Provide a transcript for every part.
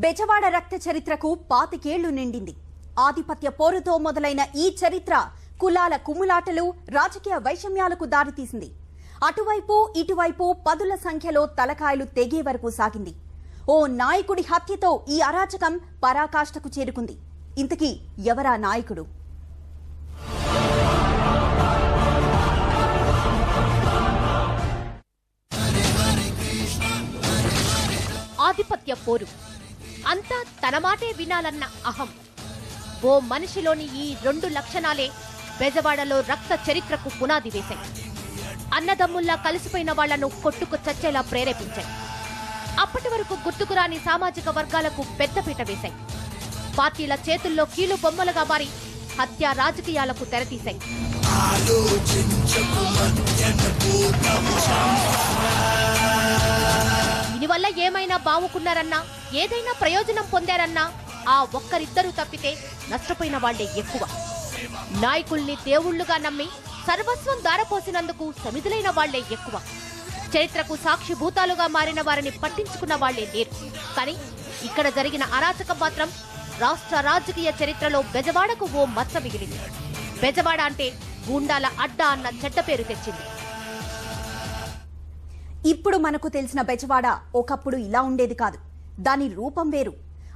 బెజవాడ రక్త చరిత్రకు 25 ఏళ్లు నిండింది. ఆధిపత్య పోరుతో మొదలైన ఈ చరిత్ర కులాల కుమ్ములాటలు, రాజకీయ వైషమ్యాలకు దారితీసింది. అటువైపు ఇటువైపు పదుల సంఖ్యలో తలకాయలు తెగే వరకు సాగింది. ఓ నాయకుడి హత్యతో ఈ అరాచకం పరాకాష్ఠకు చేరుకుంది. ఇంతకీ ఎవరా నాయకుడు? ఆధిపత్య పోరు, అంతా తన మాటే వినాలన్న అహం. ఓ మనిషిలోని ఈ 2 లక్షణాలే బెజవాడలో రక్త చరిత్రకు పునాది వేశాయి. అన్నదమ్ముల్లా కలిసిపోయిన వాళ్లను కొట్టుకు చచ్చేలా ప్రేరేపించాయి. అప్పటి వరకు గుర్తుకురాని సామాజిక వర్గాలకు పెద్దపీట వేశాయి. పార్టీల చేతుల్లో కీలు బొమ్మలుగా మారి హత్య రాజకీయాలకు తెరతీశాయి. దీనివల్ల ఏమైనా బావుకున్నారన్నా, ఏదైనా ప్రయోజనం పొందారన్నా ఆ ఒక్కరిద్దరూ తప్పితే నష్టపోయిన వాళ్లే ఎక్కువ. నాయకుల్ని దేవుళ్లుగా నమ్మి సర్వస్వం దారపోసినందుకు సమిధులైన వాళ్లే ఎక్కువ. చరిత్రకు సాక్షిభూతాలుగా మారిన వారిని పట్టించుకున్న వాళ్లే లేరు. కానీ ఇక్కడ జరిగిన అరాచకం మాత్రం రాష్ట్ర రాజకీయ చరిత్రలో బెజవాడకు ఓ మచ్చ మిగిలింది. బెజవాడ అంటే గూండాల అడ్డా అన్న చెడ్డ పేరు తెచ్చింది. ఇప్పుడు మనకు తెలిసిన బెజవాడ ఒకప్పుడు ఇలా ఉండేది కాదు. దాని రూపం వేరు.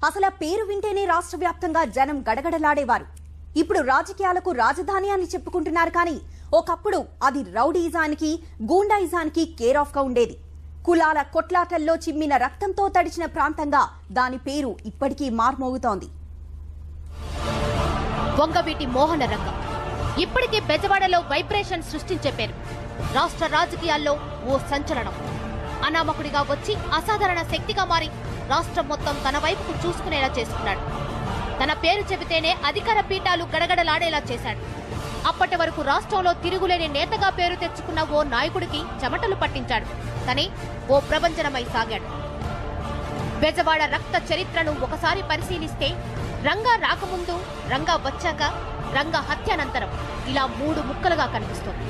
అసలు ఆ పేరు వింటేనే రాష్ట్ర వ్యాప్తంగా జనం గడగడలాడేవారు. ఇప్పుడు రాజకీయాలకు రాజధాని అని చెప్పుకుంటున్నారు. కానీ ఒకప్పుడు అది రౌడీయిజానికి, గూండాయిజానికి కేర్ ఆఫ్ గా ఉండేది. కులాల కొట్లాటల్లో చిమ్మిన రక్తంతో తడిచిన ప్రాంతంగా దాని పేరు ఇప్పటికీ మార్మోగుతోంది. వంగవీటి మోహన రంగం ఇప్పటికీ బెజవాడలో వైబ్రేషన్ సృష్టించే పేరు. రాష్ట్ర రాజకీయాల్లో ఓ సంచలనం. అనామకుడిగా వచ్చి అసాధారణ శక్తిగా మారి రాష్ట్రం మొత్తం తన వైపుకు చూసుకునేలా చేసుకున్నాడు. తన పేరు చెబితేనే అధికార పీఠాలు గడగడలాడేలా చేశాడు. అప్పటి వరకు రాష్ట్రంలో తిరుగులేని నేతగా పేరు తెచ్చుకున్న ఓ నాయకుడికి చెమటలు పట్టించాడు. కానీ ఓ ప్రభంజనమై సాగాడు. బెజవాడ రక్త చరిత్రను ఒకసారి పరిశీలిస్తే రంగా రాకముందు, రంగా వచ్చాక, రంగా హత్యానంతరం ఇలా 3 ముక్కలుగా కనిపిస్తుంది.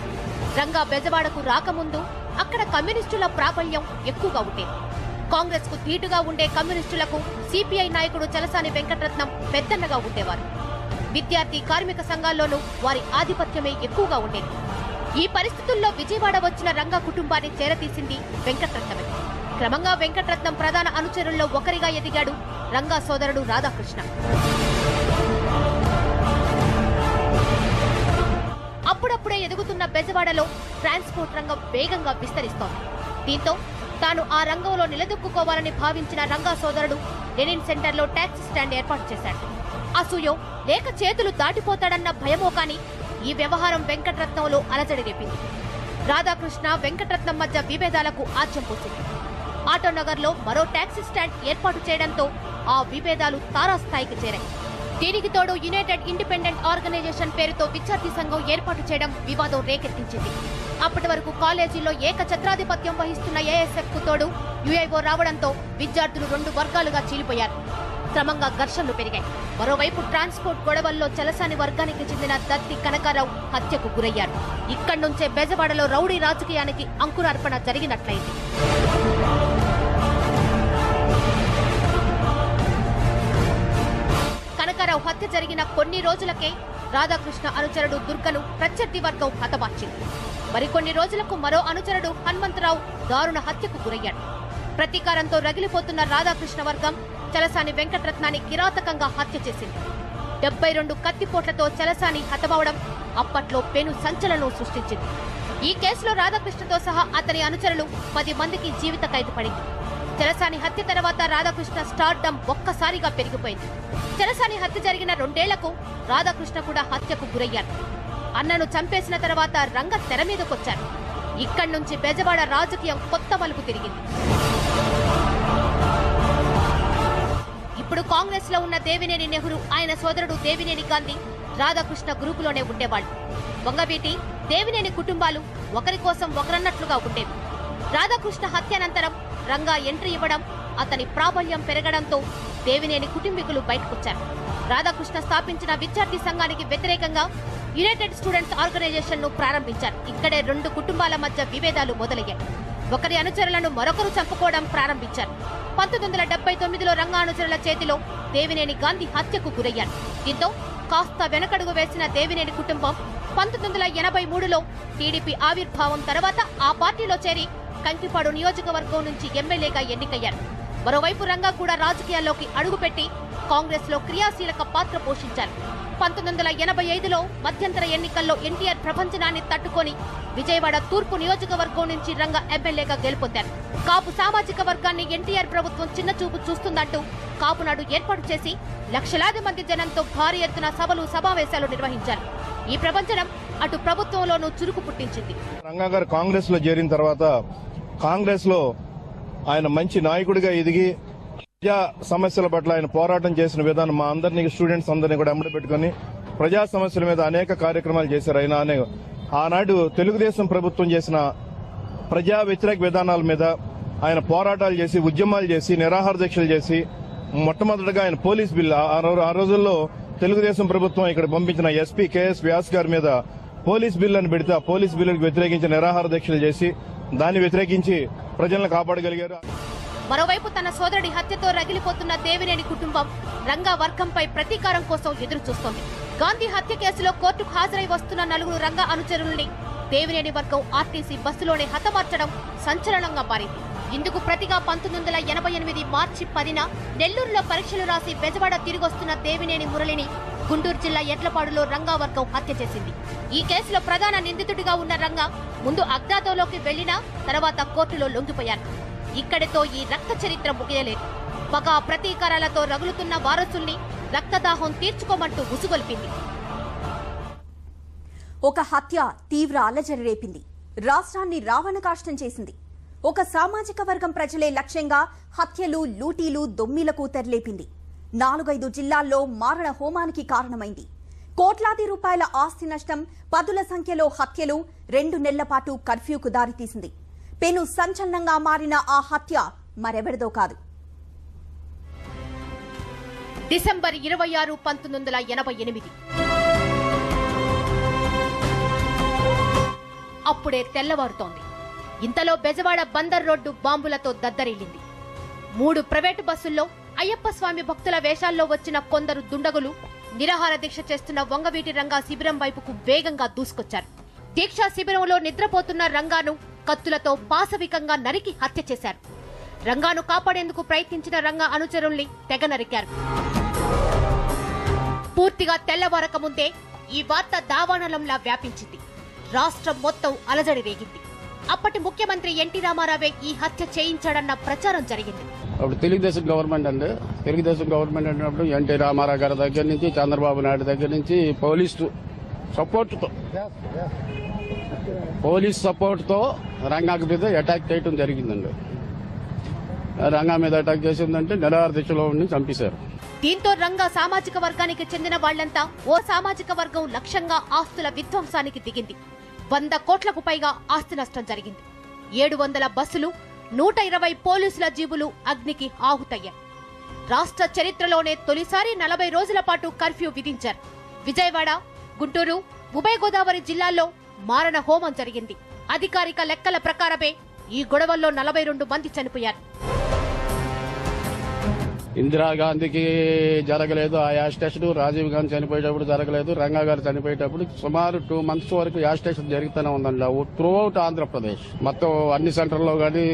రంగా బెజవాడకు రాకముందు అక్కడ కమ్యూనిస్టుల ప్రాబల్యం ఎక్కువగా ఉండేది. కాంగ్రెస్ కు ధీటుగా ఉండే కమ్యూనిస్టులకు సిపిఐ నాయకుడు చలసాని వెంకటరత్నం పెద్దన్నగా ఉండేవారు. విద్యార్థి కార్మిక సంఘాల్లోనూ వారి ఆధిపత్యమే ఎక్కువగా ఉండేది. ఈ పరిస్థితుల్లో విజయవాడ వచ్చిన రంగా కుటుంబాన్ని చేరతీసింది వెంకటరత్నమే. క్రమంగా వెంకటరత్నం ప్రధాన అనుచరుల్లో ఒకరిగా ఎదిగాడు రంగా సోదరుడు రాధాకృష్ణ. అప్పుడప్పుడే ఎదుగుతున్న బెజవాడలో ట్రాన్స్పోర్ట్ రంగం వేగంగా విస్తరిస్తోంది. దీంతో తాను ఆ రంగంలో నిలదొక్కుకోవాలని భావించిన రంగా సోదరుడు లెనిన్ సెంటర్లో టాక్సీ స్టాండ్ ఏర్పాటు చేశాడు. అసూయో లేక చేతులు దాటిపోతాడన్న భయమో కానీ ఈ వ్యవహారం వెంకటరత్నంలో అలజడి రేపింది. రాధాకృష్ణ వెంకటరత్నం మధ్య విభేదాలకు ఆజ్యం పోసింది. ఆటోనగర్లో మరో టాక్సీ స్టాండ్ ఏర్పాటు చేయడంతో ఆ విభేదాలు తారాస్థాయికి చేరాయి. దీనికి తోడు యునైటెడ్ ఇండిపెండెంట్ ఆర్గనైజేషన్ పేరుతో విద్యార్థి సంఘం ఏర్పాటు చేయడం వివాదం రేకెత్తించింది. అప్పటి వరకు కాలేజీలో ఏకఛత్రాధిపత్యం వహిస్తున్న ఏఎస్ఎఫ్ కు తోడు యుఐఓ రావడంతో విద్యార్థులు 2 వర్గాలుగా చీలిపోయారు. క్రమంగా ఘర్షణలు పెరిగాయి. మరోవైపు ట్రాన్స్పోర్ట్ గొడవల్లో చలసాని వర్గానికి చెందిన దత్తి కనకారావు హత్యకు గురయ్యారు. ఇక్కడి నుంచే బెజవాడలో రౌడీ రాజకీయానికి అంకురార్పణ జరిగినట్లయింది. కనకారావు హత్య జరిగిన కొన్ని రోజులకే రాధాకృష్ణ అనుచరుడు దుర్గను ప్రత్యర్థి వర్గం హతమార్చింది. మరికొన్ని రోజులకు మరో అనుచరుడు హనుమంతరావు దారుణ హత్యకు గురయ్యాడు. ప్రతీకారంతో రగిలిపోతున్న రాధాకృష్ణ వర్గం చలసాని వెంకటరత్నాన్ని కిరాతకంగా హత్య చేసింది. 72 కత్తిపోట్లతో చలసాని హతమవడం అప్పట్లో పెను సంచలనం సృష్టించింది. ఈ కేసులో రాధాకృష్ణతో సహా అతని అనుచరులు 10 మందికి జీవిత ఖైదు పడింది. చలసాని హత్య తర్వాత రాధాకృష్ణ స్టార్డమ్ ఒక్కసారిగా పెరిగిపోయింది. చలసాని హత్య జరిగిన 2 ఏళ్లకు రాధాకృష్ణ కూడా హత్యకు గురయ్యారు. అన్నను చంపేసిన తర్వాత రంగ తెర మీదకొచ్చారు. ఇక్కడి నుంచి బెజవాడ రాజకీయం కొత్త మలుపు తిరిగింది. ఇప్పుడు కాంగ్రెస్ లో ఉన్న దేవినేని నెహ్రూ, ఆయన సోదరుడు దేవినేని గాంధీ రాధాకృష్ణ గ్రూపులోనే ఉండేవాళ్లు. వంగవీటి, దేవినేని కుటుంబాలు ఒకరి కోసం ఒకరన్నట్లుగా ఉండేవి. రాధాకృష్ణ హత్యానంతరం రంగా ఎంట్రీ ఇవ్వడం, అతని ప్రాబల్యం పెరగడంతో దేవినేని కుటుంబీకులు బయటకొచ్చారు. రాధాకృష్ణ స్థాపించిన విద్యార్థి సంఘానికి వ్యతిరేకంగా యునైటెడ్ స్టూడెంట్స్ ఆర్గనైజేషన్ ను ప్రారంభించారు. ఇక్కడే 2 కుటుంబాల మధ్య విభేదాలు మొదలయ్యాయి. ఒకరి అనుచరులను మరొకరు చంపుకోవడం ప్రారంభించారు. 1979లో రంగా అనుచరుల చేతిలో దేవినేని గాంధీ హత్యకు గురయ్యారు. దీంతో కాస్త వెనకడుగు వేసిన దేవినేని కుటుంబం 1983లో టీడీపీ ఆవిర్భావం తర్వాత ఆ పార్టీలో చేరి కంకిపాడు నియోజకవర్గం నుంచి ఎమ్మెల్యేగా ఎన్నికయ్యారు. మరోవైపు రంగా కూడా రాజకీయాల్లోకి అడుగుపెట్టి కాంగ్రెస్ లో క్రియాశీలక పాత్ర పోషించారు. 1985లో మధ్యంతర ఎన్నికల్లో ఎన్టీఆర్ ప్రభంజనాన్ని తట్టుకొని విజయవాడ తూర్పు నియోజకవర్గం నుంచి రంగా ఎమ్మెల్యేగా గెలుపొందారు. కాపు సామాజిక వర్గాన్ని ఎన్టీఆర్ ప్రభుత్వం చిన్నచూపు చూస్తుందంటూ కాపునాడు ఏర్పాటు చేసి లక్షలాది మంది జనంతో భారీ ఎత్తున సభలు సమావేశాలు నిర్వహించారు. ఈ ప్రభంజనం అటు ప్రభుత్వంలోనూ చురుకు పుట్టించింది. రంగా గారు కాంగ్రెస్ లో చేరిన తర్వాత కాంగ్రెస్ లో ఆయన మంచి నాయకుడిగా ఎదిగి ప్రజా సమస్యల పట్ల ఆయన పోరాటం చేసిన విధానం మా అందరినీ స్టూడెంట్స్ అందరినీ కూడా అమ్మడి పెట్టుకుని ప్రజా సమస్యల మీద అనేక కార్యక్రమాలు చేశారు. ఆయన ఆనాడు తెలుగుదేశం ప్రభుత్వం చేసిన ప్రజా వ్యతిరేక విధానాల మీద ఆయన పోరాటాలు చేసి ఉద్యమాలు చేసి నిరాహార దీక్షలు చేసి మొట్టమొదటిగా ఆయన పోలీస్ బిల్ ఆ రోజుల్లో తెలుగుదేశం ప్రభుత్వం ఇక్కడ పంపించిన ఎస్పీ కేఎస్ వ్యాస్ గారి మీద పోలీస్ బిల్ అని పెడితే ఆ పోలీస్ బిల్లుకు వ్యతిరేకించి నిరాహార దీక్షలు చేసి దాన్ని వ్యతిరేకించి ప్రజలను కాపాడగలిగారు. మరోవైపు తన సోదరుడి హత్యతో రగిలిపోతున్న దేవినేని కుటుంబం రంగా వర్గంపై ప్రతీకారం కోసం ఎదురు చూస్తోంది. గాంధీ హత్య కేసులో కోర్టుకు హాజరై వస్తున్న 4 రంగా అనుచరుల్ని దేవినేని వర్గం ఆర్టీసీ బస్సులోనే హతమార్చడం సంచలనంగా మారింది. ఇందుకు ప్రతిగా 1988 మార్చి 10న నెల్లూరులో పరీక్షలు రాసి బెజవాడ తిరిగొస్తున్న దేవినేని మురళిని గుంటూరు జిల్లా ఎడ్లపాడులో రంగా వర్గం హత్య చేసింది. ఈ కేసులో ప్రధాన నిందితుడిగా ఉన్న రంగా ముందు అజ్ఞాతంలోకి వెళ్లినా తర్వాత కోర్టులో లొంగిపోయారు. ఇక్కడితో ఈ రక్త చరిత్ర ముగియలేదు. పగ ప్రతీకారాలతో రగులుతున్న వారసుల్ని రక్తదాహం తీర్చుకోమంటూ ఉసుగొల్పింది. ఒక హత్య తీవ్ర అలజడి రేపింది. రాష్ట్రాన్ని రావణకాష్టం చేసింది. ఒక సామాజిక వర్గం ప్రజలే లక్ష్యంగా హత్యలు, లూటీలు, దొమ్మిలకు తెరలేపింది. 4-5 జిల్లాల్లో మారణ హోమానికి కారణమైంది. కోట్లాది రూపాయల ఆస్తి నష్టం, పదుల సంఖ్యలో హత్యలు, 2 నెలల పాటు కర్ఫ్యూకు దారితీసింది. పెను సంచలనంగా మారిన ఆ హత్య మరెవరిదో కాదు. డిసెంబర్ 26, 1988. అప్పుడే తెల్లవారుతోంది. ఇంతలో బెజవాడ బందర్ రోడ్డు బాంబులతో దద్దరిల్లింది. 3 ప్రైవేటు బస్సుల్లో అయ్యప్ప స్వామి భక్తుల వేషాల్లో వచ్చిన కొందరు దుండగులు నిరాహార దీక్ష చేస్తున్న వంగవీటి రంగా శిబిరం వైపుకు వేగంగా దూసుకొచ్చారు. దీక్షా శిబిరంలో నిద్రపోతున్న రంగాను కత్తులతో పాశవికంగా నరికి హత్య చేశారు. రంగాను కాపాడేందుకు ప్రయత్నించిన రంగా అనుచరుల్ని తెగ నరికారు. పూర్తిగా తెల్లవారక ముందే ఈ వార్త దావానలంలా వ్యాపించింది. రాష్ట్రం మొత్తం అలజడి రేగింది. అప్పటి ముఖ్యమంత్రి ఎన్టీ రామారావే ఈ హత్య చేయించాడన్న ప్రచారం జరిగింది. అప్పుడు తెలుగుదేశం గవర్నమెంట్ అన్నప్పుడు ఎన్టీ రామారావు గారి దగ్గర నుంచి చంద్రబాబు నాయుడు దగ్గర నుంచి పోలీస్ సపోర్ట్తో రంగాకి మీద అటాక్ చేయడం జరిగిందండి. రంగా మీద అటాక్ చేసిందంటే నిరాహార దీక్షలో ఉండి చంపేశారు. దీంతో రంగా సామాజిక వర్గానికి చెందిన వాళ్లంతా ఓ సామాజిక వర్గం లక్ష్యంగా ఆస్తుల విధ్వంసానికి దిగింది. 100 కోట్లకు పైగా ఆస్తి నష్టం జరిగింది. 700 బస్సులు, 120 పోలీసుల జీబులు అగ్నికి ఆహుతయ్యాయి. రాష్ట్ర చరిత్రలోనే తొలిసారి 40 రోజుల పాటు కర్ఫ్యూ విధించారు. విజయవాడ, గుంటూరు, ఉభయ గోదావరి జిల్లాల్లో మారణ హోమం జరిగింది. అధికారిక లెక్కల ప్రకారమే ఈ గొడవల్లో 42 మంది చనిపోయారు. ఇందిరాగాంధీకి జరగలేదు ఆ యాజిటేషన్, రాజీవ్ గాంధీ చనిపోయేటప్పుడు జరగలేదు, రంగా గారు చనిపోయేటప్పుడు సుమారు 2 months వరకు యాజిటేషన్ జరుగుతూనే ఉందండి త్రూ అవుట్ ఆంధ్రప్రదేశ్ మొత్తం. అన్ని సెంటర్లో కానీ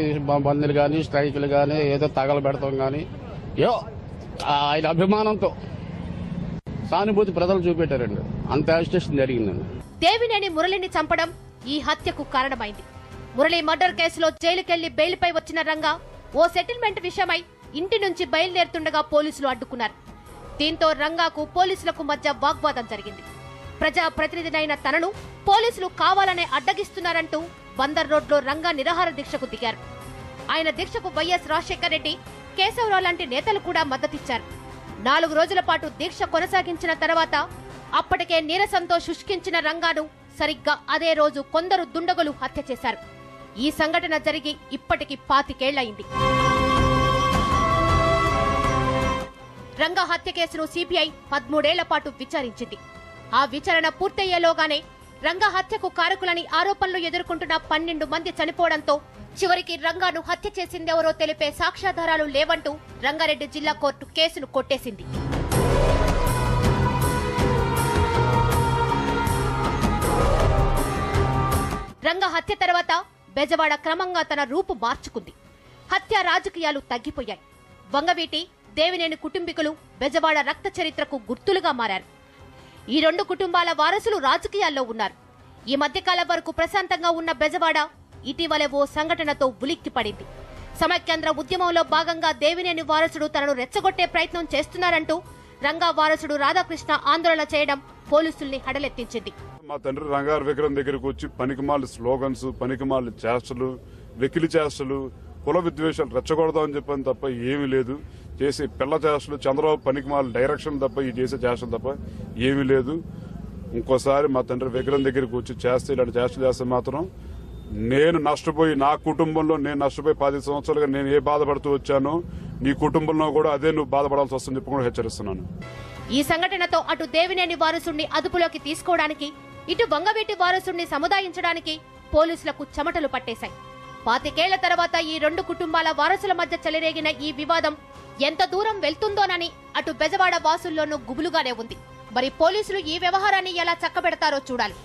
బంద్లు కానీ స్ట్రైకులు కానీ ఏదో తగలబెడతాం కానీ ఆయన అభిమానంతో సానుభూతి ప్రజలు చూపెట్టారండి. అంత యాజిటేషన్ జరిగిందండి. దేవినేని మురళిని చంపడం ఈ హత్యకు కారణమైంది. మురళి మర్డర్ కేసులో జైలుకెళ్లి బెయిల్పై వచ్చిన రంగా ఓ సెటిల్మెంట్ విషయమై ఇంటి నుంచి బయలుదేరుతుండగా పోలీసులు అడ్డుకున్నారు. దీంతో రంగాకు పోలీసులకు మధ్య వాగ్వాదం జరిగింది. ప్రజా ప్రతినిధినైన తనను పోలీసులు కావాలనే అడ్డగిస్తున్నారంటూ బందర్ రోడ్లో రంగా నిరాహార దీక్షకు దిగారు. ఆయన దీక్షకు వైఎస్ రాజశేఖర రెడ్డి, కేశవరావు లాంటి నేతలు కూడా మద్దతిచ్చారు. 4 రోజుల పాటు దీక్ష కొనసాగించిన తర్వాత అప్పటికే నీరసంతో శుష్కించిన రంగాను సరిగ్గా అదే రోజు కొందరు దుండగులు హత్య చేశారు. ఈ సంఘటన జరిగి ఇప్పటికి 25 ఏళ్లయింది. రంగా హత్య కేసును సిబిఐ 13 ఏళ్ల పాటు విచారించింది. ఆ విచారణ పూర్తయ్యేలోగానే రంగా హత్యకు కారకులని ఆరోపణలు ఎదుర్కొంటున్న 12 మంది చనిపోవడంతో చివరికి రంగాను హత్య చేసిందెవరో తెలిపే సాక్ష్యాధారాలు లేవంటూ రంగారెడ్డి జిల్లా కోర్టు కేసును కొట్టేసింది. రంగా హత్య తర్వాత బెజవాడ క్రమంగా తన రూపు మార్చుకుంది. హత్య రాజకీయాలు తగ్గిపోయాయి. వంగవీటి, దేవినేని కుటుంబీకులు బెజవాడ రక్త చరిత్రకు గుర్తులుగా మారారు. ఈ 2 కుటుంబాల వారసులు రాజకీయాల్లో ఉన్నారు. ఈ మధ్యకాలం వరకు ప్రశాంతంగా ఉన్న బెజవాడ ఇటీవలే ఓ సంఘటనతో ఉలిక్కిపడింది. సమైక్యాంధ్ర ఉద్యమంలో భాగంగా దేవినేని వారసుడు తనను రెచ్చగొట్టే ప్రయత్నం చేస్తున్నారంటూ రంగా వారసుడు రాధాకృష్ణ ఆందోళన చేయడం పోలీసుల్ని హడలెత్తించింది. మా తండ్రి రంగారు విగ్రహం దగ్గరకు వచ్చి పనికిమాల స్లోగన్స్, పనికిమాల చేష్టలు, వెకిలి చేష్టలు, కుల విద్వేషాలు రెచ్చగొడదామని చెప్పని తప్ప ఏమీ లేదు. చేసే పిల్ల చేష్టలు, చంద్రబాబు పనికిమాల డైరెక్షన్ తప్ప ఈ చేసే చేష్టలు తప్ప ఏమీ లేదు. ఇంకోసారి మా తండ్రి విగ్రహం దగ్గరకు వచ్చి చేస్తే ఇలాంటి చేష్టలు చేస్తే మాత్రం నేను నష్టపోయి, నా కుటుంబంలో నేను నష్టపోయి 10 సంవత్సరాలుగా నేను ఏ బాధపడుతూ వచ్చానో నీ కుటుంబంలో కూడా అదే నువ్వు బాధపడాల్సి వస్తుందని చెప్పి కూడా హెచ్చరిస్తున్నాను. ఈ సంఘటనతో అటు దేవినేని వారసుడిని అదుపులోకి తీసుకోవడానికి, ఇటు వంగవీటి వారసుడిని సముదాయించడానికి పోలీసులకు చెమటలు పట్టేశాయి. 25 ఏళ్ల తర్వాత ఈ 2 కుటుంబాల వారసుల మధ్య చెలరేగిన ఈ వివాదం ఎంత దూరం వెళ్తుందోనని అటు బెజవాడ వాసుల్లోనూ గుబులుగానే ఉంది. మరి పోలీసులు ఈ వ్యవహారాన్ని ఎలా చక్కబెడతారో చూడాలి.